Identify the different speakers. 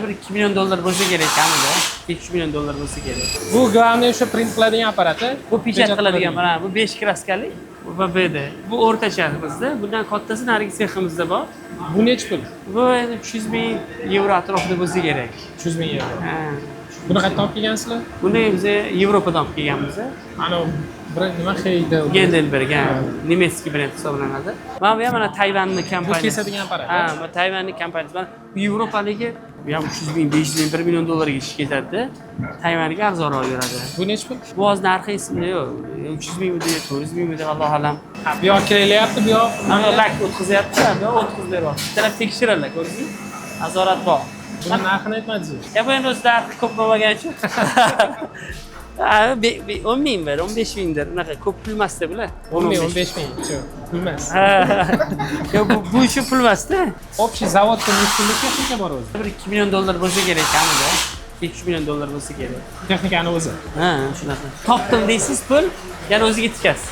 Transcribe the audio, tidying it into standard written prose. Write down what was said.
Speaker 1: bir 2 milyon dollar bo'lsa kerak kamida. 2 milyon dollar bo'lsa kerak.
Speaker 2: Bu главный o'sha print qiladigan apparati.
Speaker 1: Bu pechat qiladigan mana bu 5 kraskali. Bu BD. Bu o'rtacha bizda. Bundan kattasi narigi seximizda bor.
Speaker 2: Bu necha pul?
Speaker 1: Bu endi 300 ming yevro atrofida bo'lsa kerak.
Speaker 2: 300 ming yevro.
Speaker 1: Ha.
Speaker 2: Buni qayerdan olib kelgansizlar?
Speaker 1: Buni biz Yevropadan olib kelganmiz.
Speaker 2: Ana bir nima Heydel.
Speaker 1: Heidelberg, nemetskiy brend hisoblanadi. Mana bu ham mana Tayvanning
Speaker 2: Bu
Speaker 1: kompaniyasi.
Speaker 2: kesadigan apparat.
Speaker 1: Ha, bu Tayvanning kompaniyasi. Mana bu Yevropaligi bu ham 300 ming, 500 ming, 1 million dollarga ish ketadi. Tayvaniga arzonroq yuradi.
Speaker 2: Bu necha pul?
Speaker 1: Bu hozir narxi esimda yo'q. 300 mingmi, 400 mingmi, Alloh alam.
Speaker 2: Ha, bu yoq kelalyapti, bu yoq.
Speaker 1: Mana lak o'tkazyapti, bu o'tkazib beryapti. Talab tekshiradilar, ko'rdingizmi? Nazorat bor.
Speaker 2: Buni narxini aytmadingiz.
Speaker 1: Ya bu endi o'zi narxi ko'p bo'lmagan uchun. 10 ming ber, 15 mingdir. Unaqa ko'p pul emas-da bular.
Speaker 2: 10 ming, 15 ming. Pul emas.
Speaker 1: Yo'q, bu uchun pul emas-da.
Speaker 2: Общий zavodda necha pullik texnika bor o'zi?
Speaker 1: Bir 2 milyon dollar bo'lsa kerak kamida. 2 milyon dollar bo'lsa kerak.
Speaker 2: Texnikani o'zi.
Speaker 1: Ha, shunaqa. Topdim deysiz pul, yana o'ziga tikasiz.